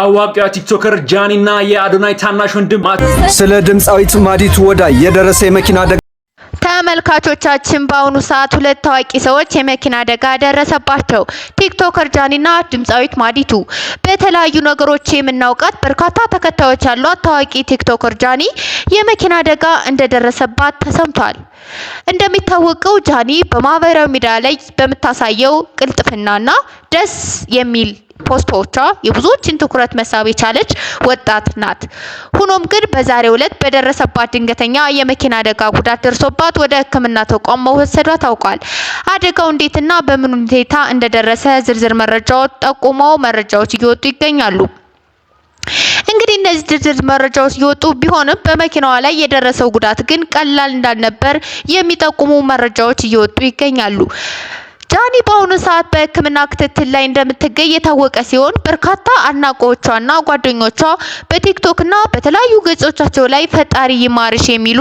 አዋቂዋ ቲክቶከር ጃኒና የአዶናይ ታናሽ ወንድም ስለ ድምጻዊት ማዲቱ ወዳ የደረሰ የመኪና አደጋ። ተመልካቾቻችን በአሁኑ ሰዓት ሁለት ታዋቂ ሰዎች የመኪና አደጋ ደረሰባቸው። ቲክቶከር ጃኒና ድምጻዊት ማዲቱ። በተለያዩ ነገሮች የምናውቃት በርካታ ተከታዮች ያሏት ታዋቂ ቲክቶከር ጃኒ የመኪና አደጋ እንደደረሰባት ተሰምቷል። እንደሚታወቀው ጃኒ በማህበራዊ ሚዲያ ላይ በምታሳየው ቅልጥፍናና ደስ የሚል ፖስቶቿ የብዙዎችን ትኩረት መሳብ የቻለች ወጣት ናት። ሆኖም ግን በዛሬው ዕለት በደረሰባት ድንገተኛ የመኪና አደጋ ጉዳት ደርሶባት ወደ ሕክምና ተቋም መወሰዷ ታውቋል። አደጋው እንዴትና በምን ሁኔታ እንደደረሰ ዝርዝር መረጃዎች ጠቁመው መረጃዎች እየወጡ ይገኛሉ። እንግዲህ እነዚህ ዝርዝር መረጃዎች እየወጡ ቢሆንም በመኪናዋ ላይ የደረሰው ጉዳት ግን ቀላል እንዳልነበር የሚጠቁሙ መረጃዎች እየወጡ ይገኛሉ። ጃኒ በአሁኑ ሰዓት በሕክምና ክትትል ላይ እንደምትገኝ የታወቀ ሲሆን በርካታ አድናቂዎቿና ጓደኞቿ በቲክቶክና በተለያዩ ገጾቻቸው ላይ ፈጣሪ ይማርሽ የሚሉ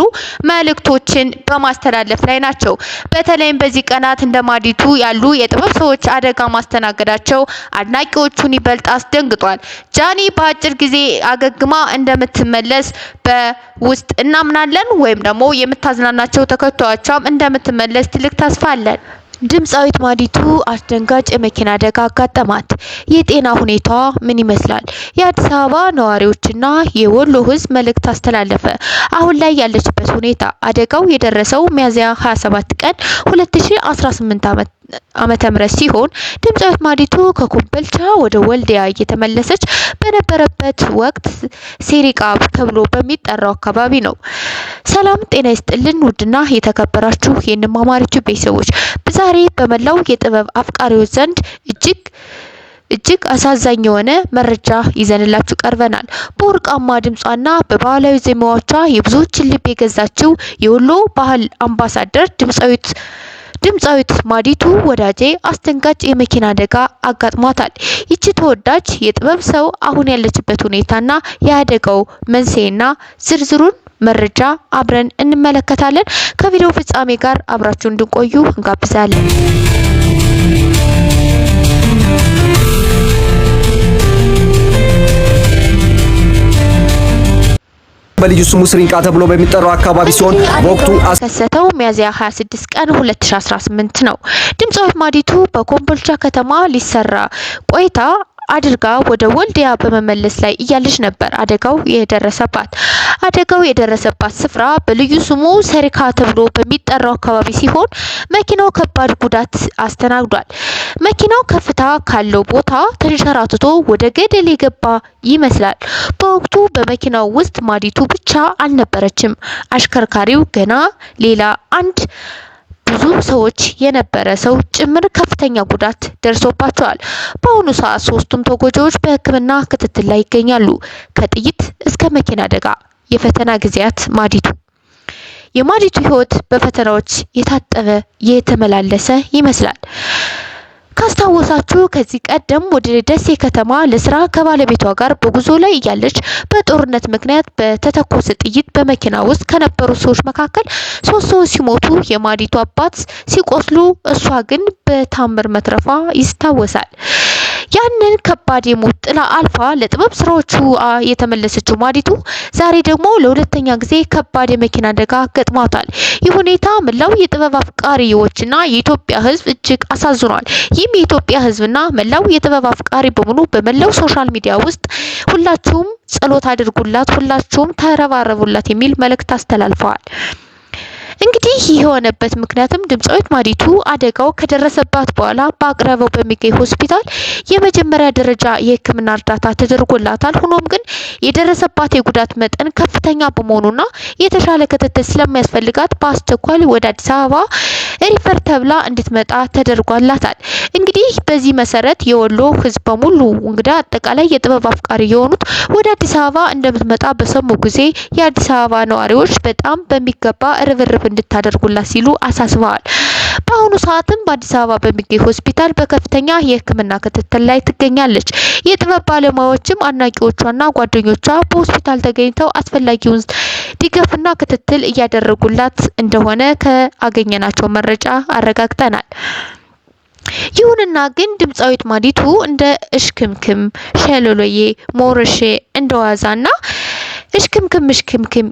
መልእክቶችን በማስተላለፍ ላይ ናቸው። በተለይም በዚህ ቀናት እንደ ማዲቱ ያሉ የጥበብ ሰዎች አደጋ ማስተናገዳቸው አድናቂዎቹን ይበልጥ አስደንግጧል። ጃኒ በአጭር ጊዜ አገግማ እንደምትመለስ በውስጥ እናምናለን፣ ወይም ደግሞ የምታዝናናቸው ተከታዮቿም እንደምትመለስ ትልቅ ተስፋ አለን። ድምጻዊት ማዲቱ አስደንጋጭ የመኪና አደጋ አጋጠማት። የጤና ሁኔታዋ ምን ይመስላል? የአዲስ አበባ ነዋሪዎችና የወሎ ሕዝብ መልእክት አስተላለፈ። አሁን ላይ ያለችበት ሁኔታ። አደጋው የደረሰው ሚያዝያ 27 ቀን 2018 ዓመተ ምህረት ሲሆን ድምጻዊት ማዲቱ ከኮምቦልቻ ወደ ወልዲያ እየተመለሰች በነበረበት ወቅት ሴሪቃ ተብሎ በሚጠራው አካባቢ ነው። ሰላም ጤና ይስጥልን ውድና የተከበራችሁ የእንማማሪቱ ቤተሰቦች፣ ዛሬ በመላው የጥበብ አፍቃሪዎች ዘንድ እጅግ አሳዛኝ የሆነ መረጃ ይዘንላችሁ ቀርበናል። በወርቃማ ድምጿና በባህላዊ ዜማዎቿ የብዙዎችን ልብ የገዛችው የወሎ ባህል አምባሳደር ድምጻዊት ማዲቱ ወዳጄ አስደንጋጭ የመኪና አደጋ አጋጥሟታል። ይቺ ተወዳጅ የጥበብ ሰው አሁን ያለችበት ሁኔታና የአደጋው መንስኤና ዝርዝሩን መረጃ አብረን እንመለከታለን። ከቪዲዮ ፍጻሜ ጋር አብራችሁ እንድቆዩ እንጋብዛለን። በልዩ ስሙ ስሪንቃ ተብሎ በሚጠራው አካባቢ ሲሆን በወቅቱ ከሰተው ሚያዝያ 26 ቀን 2018 ነው። ድምጻዊት ማዲቱ በኮምቦልቻ ከተማ ሊሰራ ቆይታ አድርጋ ወደ ወልዲያ በመመለስ ላይ እያለች ነበር አደጋው የደረሰባት። አደጋው የደረሰባት ስፍራ በልዩ ስሙ ሰሪካ ተብሎ በሚጠራው አካባቢ ሲሆን መኪናው ከባድ ጉዳት አስተናግዷል። መኪናው ከፍታ ካለው ቦታ ተንሸራትቶ ወደ ገደል የገባ ይመስላል። በወቅቱ በመኪናው ውስጥ ማዲቱ ብቻ አልነበረችም። አሽከርካሪው ገና ሌላ አንድ ብዙ ሰዎች የነበረ ሰው ጭምር ከፍተኛ ጉዳት ደርሶባቸዋል። በአሁኑ ሰዓት ሶስቱም ተጎጂዎች በሕክምና ክትትል ላይ ይገኛሉ። ከጥይት እስከ መኪና አደጋ የፈተና ጊዜያት የማዲቱ ህይወት በፈተናዎች የታጠበ የተመላለሰ ይመስላል። ካስታወሳችሁ ከዚህ ቀደም ወደ ደሴ ከተማ ለስራ ከባለቤቷ ጋር በጉዞ ላይ እያለች በጦርነት ምክንያት በተተኮሰ ጥይት በመኪና ውስጥ ከነበሩ ሰዎች መካከል 3 ሰዎች ሲሞቱ የማዲቱ አባት ሲቆስሉ እሷ ግን በታምር መትረፏ ይታወሳል። ያንን ከባድ የሞት ጥላ አልፋ ለጥበብ ስራዎቹ የተመለሰችው ማዲቱ ዛሬ ደግሞ ለሁለተኛ ጊዜ ከባድ የመኪና አደጋ ገጥሟታል። ይህ ሁኔታ መላው የጥበብ አፍቃሪዎችና የኢትዮጵያ ሕዝብ እጅግ አሳዝኗል። ይህም የኢትዮጵያ ሕዝብና መላው የጥበብ አፍቃሪ በሙሉ በመላው ሶሻል ሚዲያ ውስጥ ሁላችሁም ጸሎት አድርጉላት፣ ሁላችሁም ተረባረቡላት የሚል መልእክት አስተላልፈዋል። እንግዲህ ይህ የሆነበት ምክንያትም ድምጻዊት ማዲቱ አደጋው ከደረሰባት በኋላ በአቅራቢያው በሚገኝ ሆስፒታል የመጀመሪያ ደረጃ የሕክምና እርዳታ ተደርጎላታል። ሆኖም ግን የደረሰባት የጉዳት መጠን ከፍተኛ በመሆኑና የተሻለ ክትትል ስለሚያስፈልጋት በአስቸኳይ ወደ አዲስ አበባ ሪፈር ተብላ እንድትመጣ ተደርጓላታል። እንግዲህ በዚህ መሰረት የወሎ ሕዝብ በሙሉ እንግዲህ አጠቃላይ የጥበብ አፍቃሪ የሆኑት ወደ አዲስ አበባ እንደምትመጣ በሰሙ ጊዜ የአዲስ አበባ ነዋሪዎች በጣም በሚገባ ርብርብ እንድታደርጉላት ሲሉ አሳስበዋል። በአሁኑ ሰዓትም በአዲስ አበባ በሚገኝ ሆስፒታል በከፍተኛ የሕክምና ክትትል ላይ ትገኛለች። የጥበብ ባለሙያዎችም አድናቂዎቿና ጓደኞቿ በሆስፒታል ተገኝተው አስፈላጊውን ድጋፍና ክትትል እያደረጉላት እንደሆነ ከአገኘናቸው መረጃ አረጋግጠናል። ይሁንና ግን ድምጻዊት ማዲቱ እንደ እሽክምክም ሸለሎዬ ሞርሼ እንደዋዛና እሽክምክም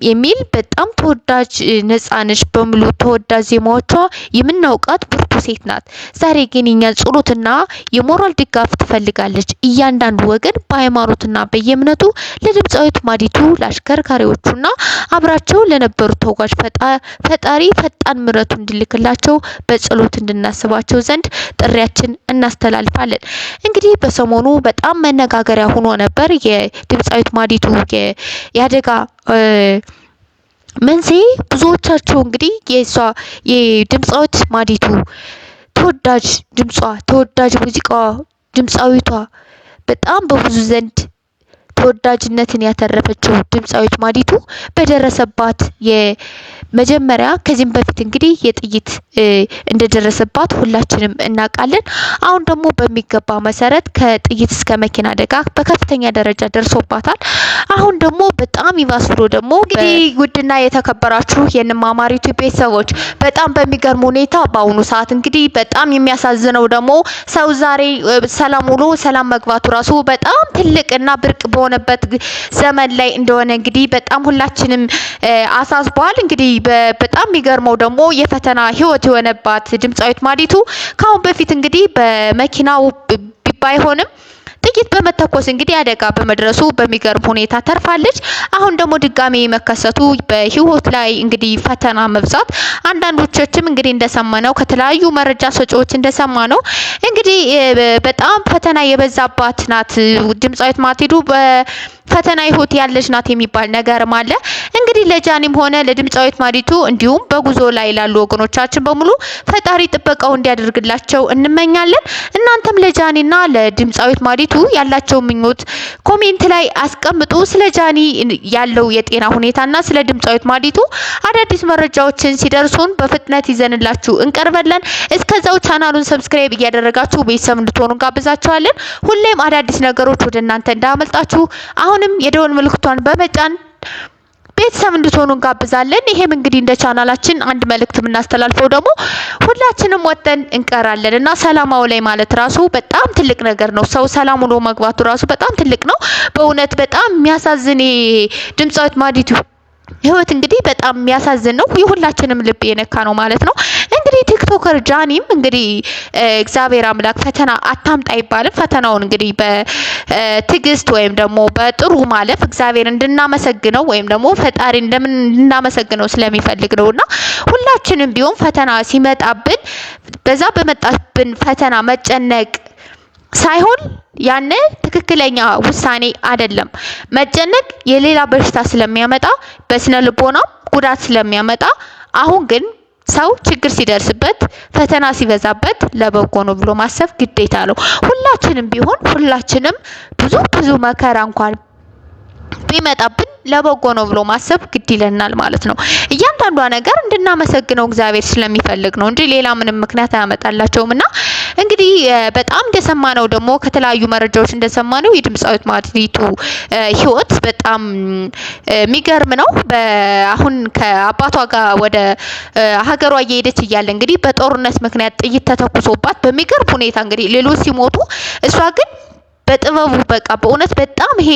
የሚል በጣም ተወዳጅ ነፃነሽ በሙሉ ተወዳጅ ዜማዎቿ የምናውቃት ብርቱ ሴት ናት። ዛሬ ግን የኛን ጸሎትና የሞራል ድጋፍ ትፈልጋለች። እያንዳንዱ ወገን በሃይማኖትና በየእምነቱ ለድምጻዊት ማዲቱ ለአሽከርካሪዎቹና አብራቸው ለነበሩ ተጓዥ ፈጣሪ ፈጣን ምሕረቱ እንዲልክላቸው በጸሎት እንድናስባቸው ዘንድ ጥሪያችን እናስተላልፋለን። እንግዲህ በሰሞኑ በጣም መነጋገሪያ ሆኖ ነበር የድምጻዊት ማዲቱ ያደጋ መንስኤ። ብዙዎቻቸው እንግዲህ የድምጻዊት ማዲቱ ተወዳጅ ሙዚቃዋ ድምጻዊቷ በጣም በብዙ ዘንድ ተወዳጅነትን ያተረፈችው ድምጻዊት ማዲቱ በደረሰባት የመጀመሪያ ከዚህም በፊት እንግዲህ የጥይት እንደደረሰባት ሁላችንም እናውቃለን። አሁን ደግሞ በሚገባ መሰረት ከጥይት እስከ መኪና አደጋ በከፍተኛ ደረጃ ደርሶባታል። አሁን ደግሞ በጣም ይባስ ብሎ ደግሞ እንግዲህ ውድና የተከበራችሁ የንማማሪቱ ቤተሰቦች በጣም በሚገርም ሁኔታ በአሁኑ ሰዓት እንግዲህ በጣም የሚያሳዝነው ደግሞ ሰው ዛሬ ሰላም ውሎ ሰላም መግባቱ ራሱ በጣም ትልቅና ብርቅ በሆነበት ዘመን ላይ እንደሆነ እንግዲህ በጣም ሁላችንም አሳስቧል። እንግዲህ በጣም የሚገርመው ደግሞ የፈተና ህይወት የሆነባት ድምጻዊት ማዲቱ ካሁን በፊት እንግዲህ በመኪናው ባይሆንም ጥቂት በመተኮስ እንግዲህ አደጋ በመድረሱ በሚገርም ሁኔታ ተርፋለች። አሁን ደግሞ ድጋሜ መከሰቱ በህይወት ላይ እንግዲህ ፈተና መብዛት አንዳንዶቻችንም እንግዲህ እንደሰማነው ከተለያዩ መረጃ ሰጪዎች እንደሰማነው እንግዲህ በጣም ፈተና የበዛባት ናት ድምጻዊት ማዲቱ በፈተና ህይወት ያለች ናት የሚባል ነገርም አለ። እንግዲህ ለጃኒም ሆነ ለድምጻዊት ማዲቱ እንዲሁም በጉዞ ላይ ላሉ ወገኖቻችን በሙሉ ፈጣሪ ጥበቃው እንዲያደርግላቸው እንመኛለን። እናንተም ለጃኒና ለድምጻዊት ማዲቱ ያላቸው ምኞት ኮሜንት ላይ አስቀምጡ። ስለ ጃኒ ያለው የጤና ሁኔታና ስለ ድምጻዊት ማዲቱ አዳዲስ መረጃዎችን ሲደርሱን በፍጥነት ይዘንላችሁ እንቀርባለን። እስከዛው ቻናሉን ሰብስክራይብ እያደረጋችሁ ቤተሰብ እንድትሆኑ ጋብዛችኋለን። ሁሌም አዳዲስ ነገሮች ወደ እናንተ እንዳመልጣችሁ አሁንም የደወል ምልክቷን በመጫን ቤተሰብ እንድትሆኑ እንጋብዛለን። ይሄም እንግዲህ እንደ ቻናላችን አንድ መልእክት የምናስተላልፈው ደግሞ ሁላችንም ወጥተን እንቀራለን እና ሰላማው ላይ ማለት ራሱ በጣም ትልቅ ነገር ነው። ሰው ሰላም ውሎ መግባቱ ራሱ በጣም ትልቅ ነው። በእውነት በጣም የሚያሳዝን ድምጻዊት ማዲቱ ህይወት እንግዲህ በጣም የሚያሳዝን ነው። የሁላችንም ልብ የነካ ነው ማለት ነው። እንግዲህ ቲክቶከር ጃኒም እንግዲህ እግዚአብሔር አምላክ ፈተና አታምጣ አይባልም። ፈተናውን እንግዲህ በትዕግስት ወይም ደግሞ በጥሩ ማለፍ እግዚአብሔር እንድናመሰግነው ወይም ደግሞ ፈጣሪ እንድናመሰግነው ስለሚፈልግ ነውና ሁላችንም ቢሆን ፈተና ሲመጣብን በዛ በመጣብን ፈተና መጨነቅ ሳይሆን ያነ ትክክለኛ ውሳኔ አይደለም። መጨነቅ የሌላ በሽታ ስለሚያመጣ በስነ ልቦና ጉዳት ስለሚያመጣ አሁን ግን ሰው ችግር ሲደርስበት ፈተና ሲበዛበት ለበጎ ነው ብሎ ማሰብ ግዴታ ነው። ሁላችንም ቢሆን ብዙ መከራ እንኳን ቢመጣብን ለበጎ ነው ብሎ ማሰብ ግድ ይለናል ማለት ነው። እያንዳንዷ ነገር እንድናመሰግነው እግዚአብሔር ስለሚፈልግ ነው እንጂ ሌላ ምንም ምክንያት አያመጣላቸውምና እንግዲህ በጣም እንደሰማነው ደግሞ ከተለያዩ መረጃዎች እንደሰማነው የድምጻዊት ማዲቱ ህይወት በጣም የሚገርም ነው። አሁን ከአባቷ ጋር ወደ ሀገሯ እየሄደች እያለ እንግዲህ በጦርነት ምክንያት ጥይት ተተኩሶባት በሚገርም ሁኔታ እንግዲህ ሌሎች ሲሞቱ እሷ ግን በጥበቡ በቃ በእውነት በጣም ይሄ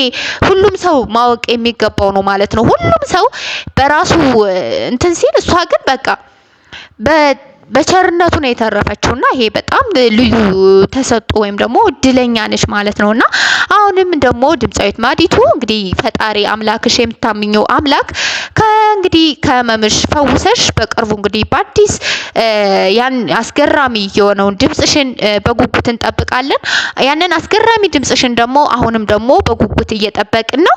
ሁሉም ሰው ማወቅ የሚገባው ነው ማለት ነው። ሁሉም ሰው በራሱ እንትን ሲል እሷ ግን በቃ በቸርነቱ ነው የተረፈችውና ይሄ በጣም ልዩ ተሰጥቶ ወይም ደግሞ እድለኛ ነሽ ማለት ነውና አሁንም ደግሞ ድምጻዊት ማዲቱ እንግዲህ ፈጣሪ አምላክሽ የምታምኘው አምላክ ከእንግዲህ ከመምሽ ፈውሰሽ በቅርቡ እንግዲህ በአዲስ ያን አስገራሚ የሆነውን ድምጽሽን በጉጉት እንጠብቃለን። ያንን አስገራሚ ድምጽሽን ደግሞ አሁንም ደግሞ በጉጉት እየጠበቅን ነው።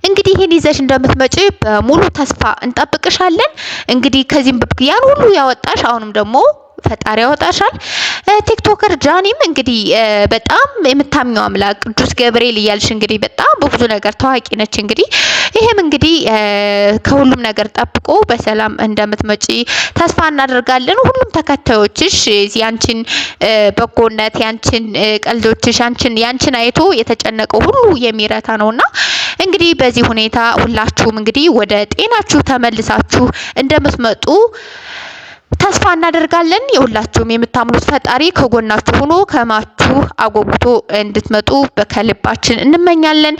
እንግዲህ ይሄን ይዘሽ እንደምትመጪ በሙሉ ተስፋ እንጠብቅሻለን። እንግዲህ ከዚህም ያን ሁሉ ያወጣሽ አሁንም ደግሞ ፈጣሪ ያወጣሻል። ቲክቶከር ጃኒም እንግዲህ በጣም የምታምኘው አምላክ ቅዱስ ገብርኤል እያልሽ እንግዲህ በጣም በብዙ ነገር ታዋቂ ነች። እንግዲህ ይሄም እንግዲህ ከሁሉም ነገር ጠብቆ በሰላም እንደምትመጪ ተስፋ እናደርጋለን። ሁሉም ተከታዮችሽ ያንቺን በጎነት ያንቺን ቀልዶችሽ ያንቺን አይቶ የተጨነቀው ሁሉ የሚረታ ነውና እንግዲህ በዚህ ሁኔታ ሁላችሁም እንግዲህ ወደ ጤናችሁ ተመልሳችሁ እንደምትመጡ ተስፋ እናደርጋለን። የሁላችሁም የምታምኑት ፈጣሪ ከጎናችሁ ሆኖ ከማችሁ አጎብቶ እንድትመጡ በከልባችን እንመኛለን።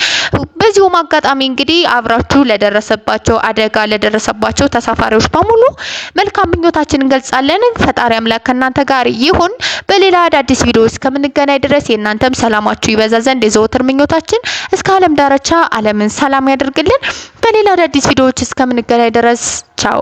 በዚሁም አጋጣሚ እንግዲህ አብራችሁ ለደረሰባቸው አደጋ ለደረሰባቸው ተሳፋሪዎች በሙሉ መልካም ምኞታችንን እንገልጻለን። ፈጣሪ አምላክ ከእናንተ ጋር ይሁን። በሌላ አዳዲስ ቪዲዮ እስከምንገናኝ ድረስ የእናንተም ሰላማችሁ ይበዛ ዘንድ የዘወትር ምኞታችን እስከ ዓለም ዳርቻ ዓለምን ሰላም ያደርግልን። በሌላ አዳዲስ ቪዲዮዎች እስከምንገናኝ ድረስ ቻው።